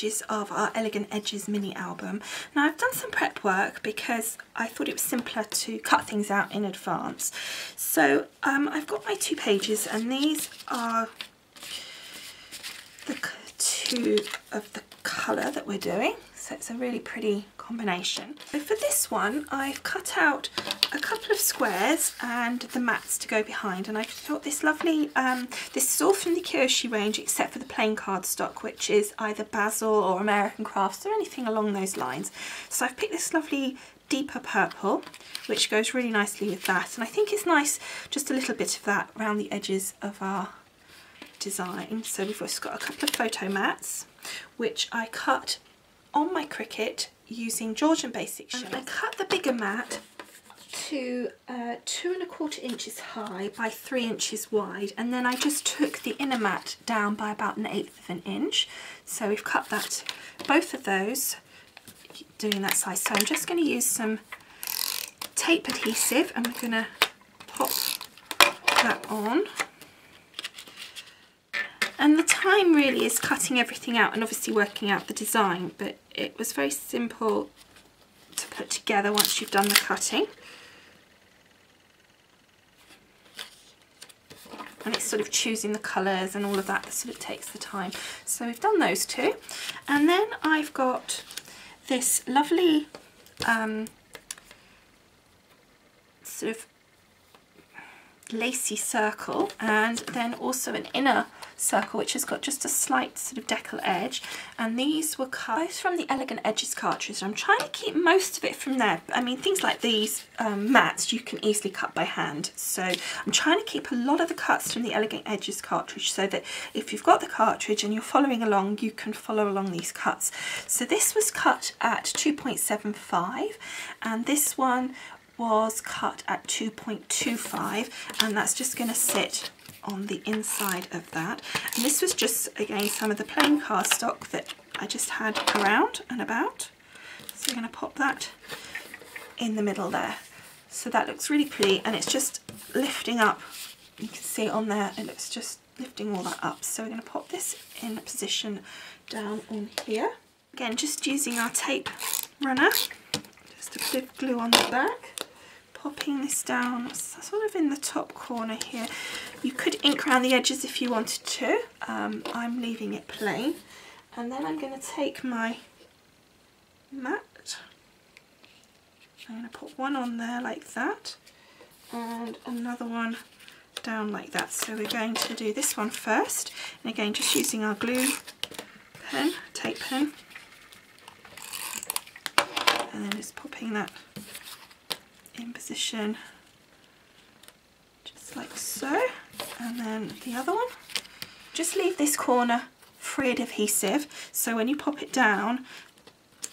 pages of our Elegant Edges mini album. Now I've done some prep work because I thought it was simpler to cut things out in advance. So I've got my 2 pages, and these are the 2 of the colour that we're doing. So it's a really pretty combination. So for this one, I've cut out a couple of squares and the mats to go behind, and I thought this lovely, this is all from the Kyoshi range except for the plain cardstock, which is either Basil or American Crafts or anything along those lines. So I've picked this lovely deeper purple, which goes really nicely with that, and I think it's nice just a little bit of that around the edges of our design. So we've also got a couple of photo mats, which I cut on my Cricut using Georgian basic shells. I cut the bigger mat to 2¼ inches high by 3 inches wide, and then I just took the inner mat down by about 1/8 of an inch. So we've cut that, both of those, doing that size. So I'm just going to use some tape adhesive, and I'm going to pop that on. And the time really is cutting everything out and obviously working out the design, but it was very simple to put together once you've done the cutting. And it's sort of choosing the colours and all of that sort of takes the time. So we've done those 2. And then I've got this lovely sort of lacy circle, and then also an inner circle which has got just a slight sort of decal edge, and these were cut both from the Elegant Edges cartridge. I'm trying to keep most of it from there. I mean, things like these mats you can easily cut by hand, so I'm trying to keep a lot of the cuts from the Elegant Edges cartridge so that if you've got the cartridge and you're following along, you can follow along these cuts. So this was cut at 2.75, and this one was cut at 2.25, and that's just going to sit on the inside of that. And this was just, again, some of the plain cardstock that I just had around and about. So we're going to pop that in the middle there. So that looks really pretty, and it's just lifting up. You can see it on there, and it's just lifting all that up. So we're going to pop this in position down on here. Again, just using our tape runner, just a bit of glue on the back. Popping this down sort of in the top corner here. You could ink around the edges if you wanted to. I'm leaving it plain. And then I'm going to take my mat. I'm going to put one on there like that, and another one down like that. So we're going to do this one first, and again just using our glue pen, tape pen, and then just popping that in position just like so. And then the other one, just leave this corner free of adhesive, so when you pop it down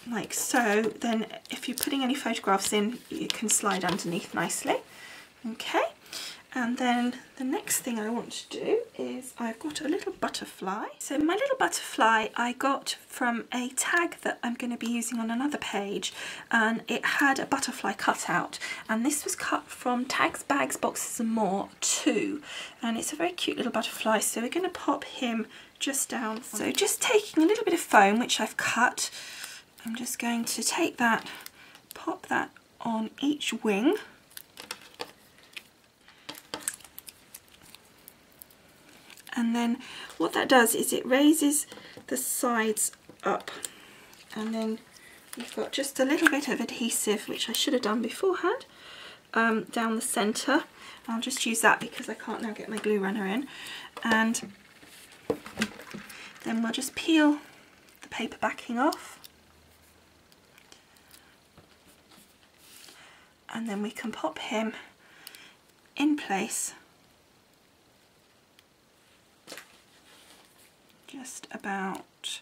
like so, then if you're putting any photographs in, it can slide underneath nicely. Okay, and then the next thing I want to do is I've got a little butterfly. So my little butterfly I got from a tag that I'm going to be using on another page, and it had a butterfly cut out, and this was cut from Tags, Bags, Boxes and More 2, and it's a very cute little butterfly. So we're going to pop him just down. So just taking a little bit of foam which I've cut, I'm just going to take that, pop that on each wing. And then what that does is it raises the sides up, and then you've got just a little bit of adhesive, which I should have done beforehand, down the centre. I'll just use that because I can't now get my glue runner in. And then we'll just peel the paper backing off, and then we can pop him in place just about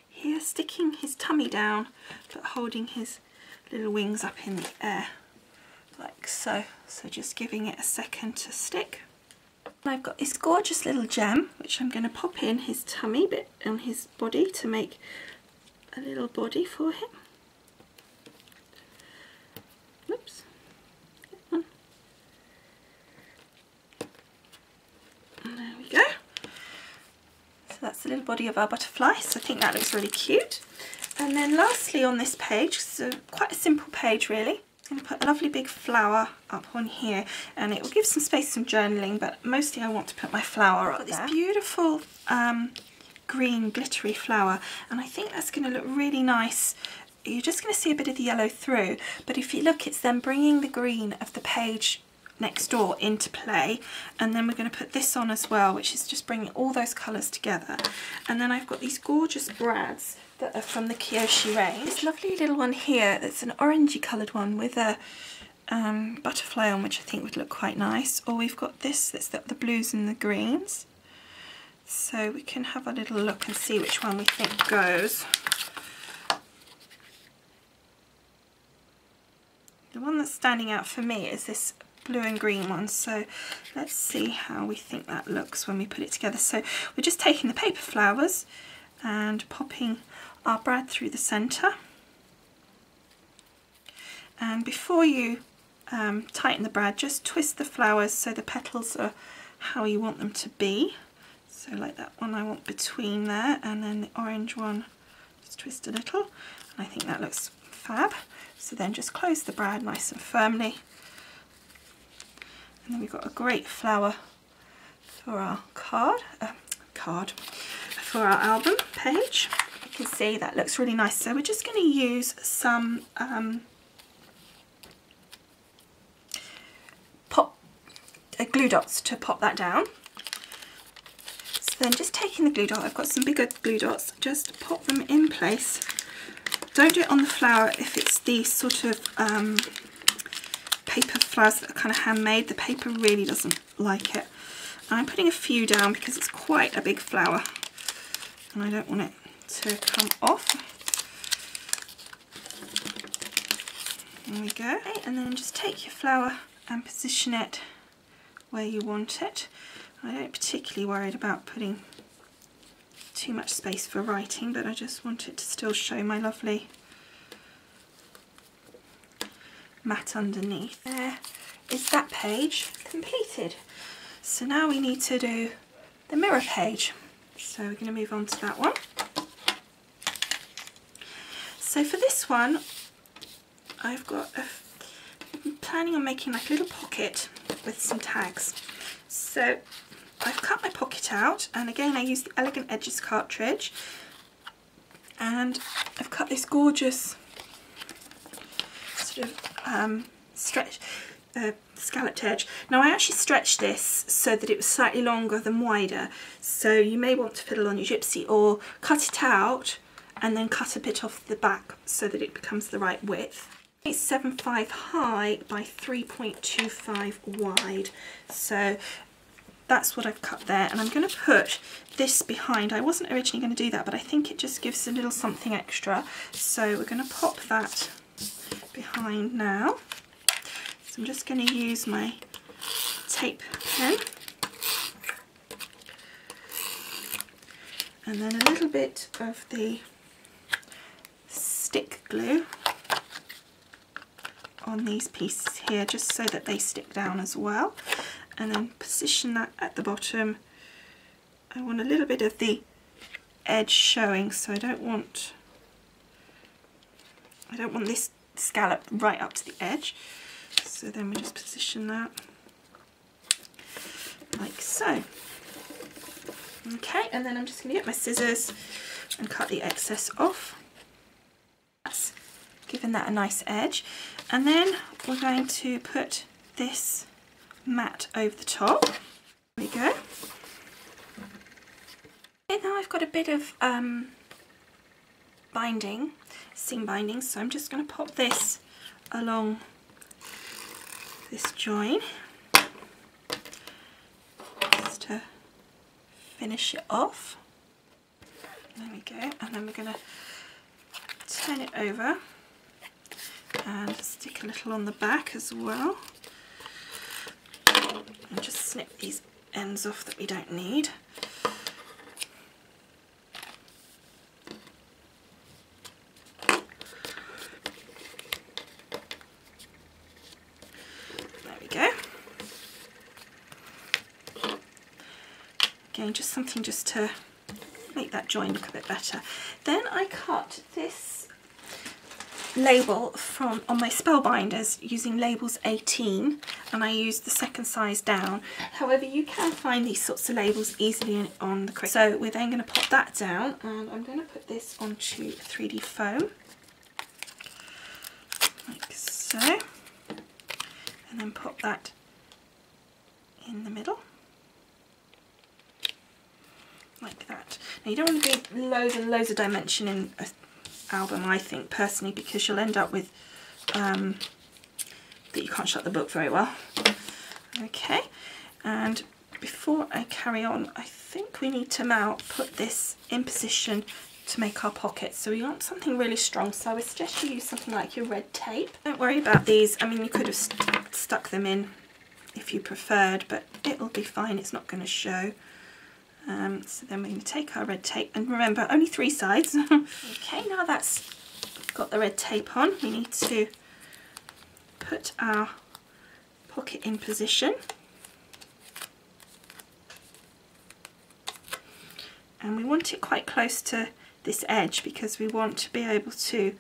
here, sticking his tummy down but holding his little wings up in the air like so. So just giving it a second to stick. And I've got this gorgeous little gem which I'm going to pop in his tummy bit on his body to make a little body for him. Whoops. And there we go. That's a little body of our butterfly, so I think that looks really cute. And then lastly on this page, so quite a simple page really, I'm going to put a lovely big flower up on here, and it will give some space for some journaling, but mostly I want to put my flower up there. This beautiful green glittery flower, and I think that's going to look really nice. You're just going to see a bit of the yellow through, but if you look, it's then bringing the green of the page next door into play, and then we're going to put this on as well, which is just bringing all those colours together. And then I've got these gorgeous brads that are from the Kyoshi range. This lovely little one here that's an orangey coloured one with a butterfly on, which I think would look quite nice. Or we've got this that's got the blues and the greens. So we can have a little look and see which one we think goes. The one that's standing out for me is this blue and green one, so let's see how we think that looks when we put it together. So we're just taking the paper flowers and popping our brad through the centre, and before you tighten the brad, just twist the flowers so the petals are how you want them to be. So like that one I want between there, and then the orange one just twist a little, and I think that looks fab. So then just close the brad nice and firmly, and then we've got a great flower for our for our album page. You can see that looks really nice. So we're just going to use some glue dots to pop that down. So then just taking the glue dot, I've got some bigger glue dots, just pop them in place. Don't do it on the flower if it's these sort of paper flowers that are kind of handmade. The paper really doesn't like it. And I'm putting a few down because it's quite a big flower and I don't want it to come off. There we go. Okay, and then just take your flower and position it where you want it. I don't particularly worried about putting too much space for writing, but I just want it to still show my lovely mat underneath. There is that page completed. So now we need to do the mirror page. So we're going to move on to that one. So for this one, I'm planning on making like a little pocket with some tags. So I've cut my pocket out, and again I used the Elegant Edges cartridge, and I've cut this gorgeous sort of scalloped edge. Now I actually stretched this so that it was slightly longer than wider, so you may want to fiddle on your gypsy or cut it out and then cut a bit off the back so that it becomes the right width. It's 7.5 high by 3.25 wide, so that's what I've cut there, and I'm going to put this behind. I wasn't originally going to do that, but I think it just gives a little something extra, so we're going to pop that behind now. So I'm just going to use my tape pen and then a little bit of the stick glue on these pieces here, just so that they stick down as well, and then position that at the bottom. I want a little bit of the edge showing, so I don't want this scallop right up to the edge. So then we just position that like so. Okay, and then I'm just going to get my scissors and cut the excess off. That's given that a nice edge. And then we're going to put this mat over the top. There we go. Okay, now I've got a bit of binding, seam binding, so I'm just going to pop this along this join just to finish it off. There we go, and then we're going to turn it over and stick a little on the back as well, and just snip these ends off that we don't need. There we go. Again, just something just to make that join look a bit better. Then I cut this label from on my spellbinders using labels 18, and I used the second size down. However, you can find these sorts of labels easily on the Cricut. So we're then going to pop that down, and I'm going to put this onto 3D foam like so, and then pop that in the middle like that. Now you don't want to do loads and loads of dimension in an album, I think personally, because you'll end up with that you can't shut the book very well. Okay, and before I carry on, I think we need to now put this in position to make our pockets. So we want something really strong, so I would suggest you use something like your red tape. Don't worry about these. I mean, you could have stuck them in if you preferred, but it'll be fine, it's not going to show. So then we're going to take our red tape, and remember, only 3 sides. Okay, now that's got the red tape on, we need to put our pocket in position. And we want it quite close to this edge because we want to be able to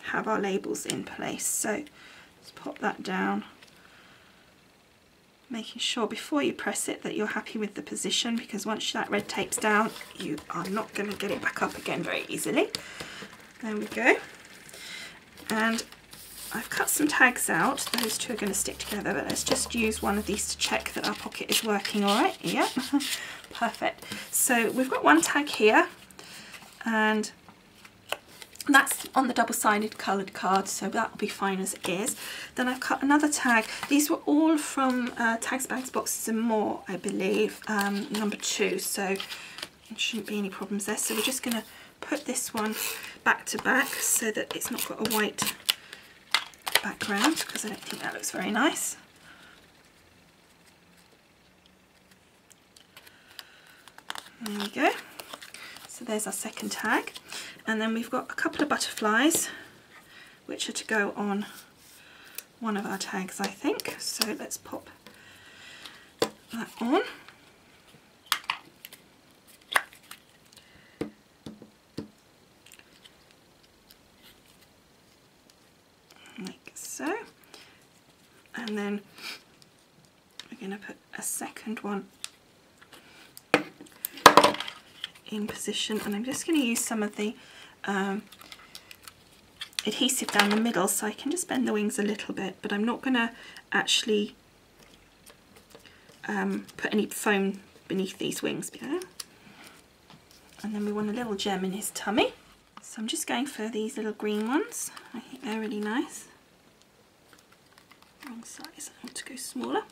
have our labels in place. So let's pop that down, making sure before you press it that you're happy with the position, because once that red tape's down you are not going to get it back up again very easily. There we go. And I've cut some tags out, those two are going to stick together, but let's just use one of these to check that our pocket is working alright. Yep, perfect. So we've got one tag here, and that's on the double-sided coloured card, so that will be fine as it is. Then I've cut another tag. These were all from Tags, Bags, Boxes and More, I believe, number 2, so there shouldn't be any problems there. So we're just going to put this one back to back so that it's not got a white background, because I don't think that looks very nice. There we go. So there's our second tag, and then we've got a couple of butterflies which are to go on one of our tags, I think. So let's pop that on. Like so. And then we're going to put a second one in position, and I'm just going to use some of the adhesive down the middle so I can just bend the wings a little bit, but I'm not going to actually put any foam beneath these wings. And then we want a little gem in his tummy, so I'm just going for these little green ones. I think they're really nice. Wrong size, I want to go smaller.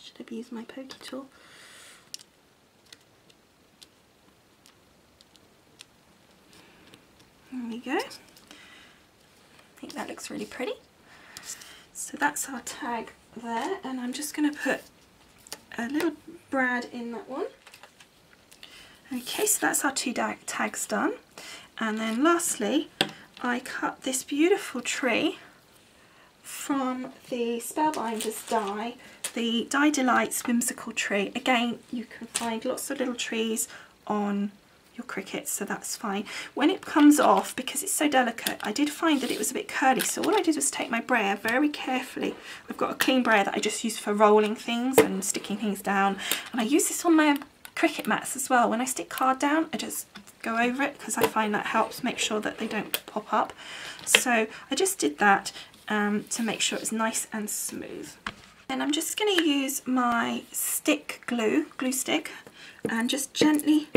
Should have used my pokey tool. There we go. I think that looks really pretty. So that's our tag there, and I'm just going to put a little brad in that one. Okay, so that's our 2 tags done. And then lastly, I cut this beautiful tree from the Spellbinders die, the Die Delights Whimsical Tree. Again, you can find lots of little trees on your Cricut, so that's fine. When it comes off, because it's so delicate, I did find that it was a bit curly, so all I did was take my brayer very carefully. I've got a clean brayer that I just use for rolling things and sticking things down, and I use this on my Cricut mats as well. When I stick card down, I just go over it because I find that helps make sure that they don't pop up. So I just did that to make sure it's nice and smooth. And I'm just going to use my stick glue stick, and just gently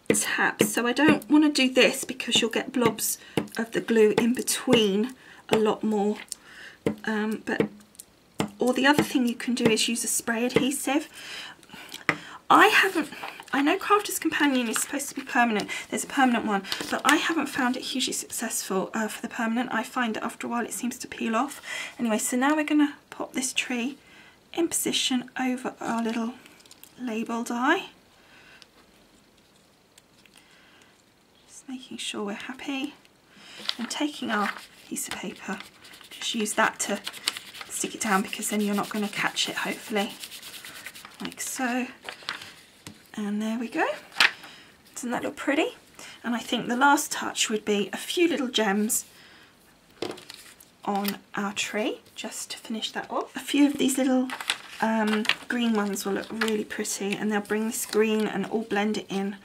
tap. So I don't want to do this because you'll get blobs of the glue in between a lot more. Or the other thing you can do is use a spray adhesive. I know Crafter's Companion is supposed to be permanent, there's a permanent one, but I haven't found it hugely successful for the permanent. I find that after a while it seems to peel off. Anyway, so now we're going to pop this tree in position over our little label die. Just making sure we're happy, and taking our piece of paper, just use that to stick it down, because then you're not going to catch it, hopefully, like so. And there we go. Doesn't that look pretty? And I think the last touch would be a few little gems on our tree, just to finish that off. A few of these little green ones will look really pretty, and they'll bring this green and all blend it in,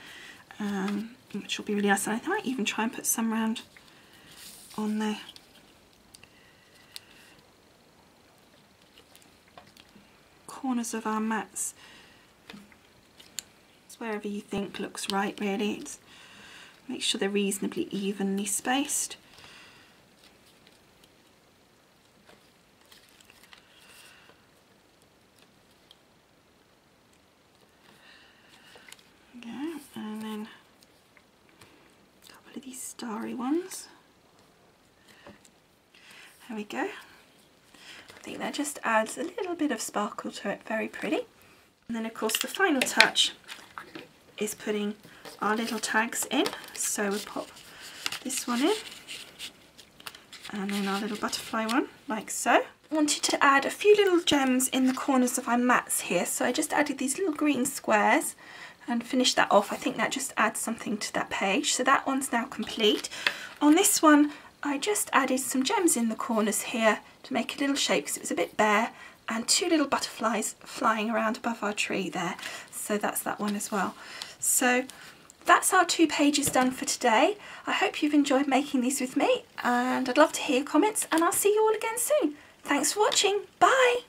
which will be really nice. And I might even try and put some round on the corners of our mats. It's wherever you think looks right, really. Make sure they're reasonably evenly spaced. Okay, and then a couple of these starry ones. There we go. I think that just adds a little bit of sparkle to it, very pretty. And then of course the final touch is putting our little tags in. So we'll pop this one in, and then our little butterfly one, like so. I wanted to add a few little gems in the corners of our mats here, so I just added these little green squares and finished that off. I think that just adds something to that page. So that one's now complete. On this one, I just added some gems in the corners here to make a little shape because it was a bit bare, and two little butterflies flying around above our tree there. So that's that one as well. So that's our 2 pages done for today. I hope you've enjoyed making these with me, and I'd love to hear your comments, and I'll see you all again soon. Thanks for watching. Bye.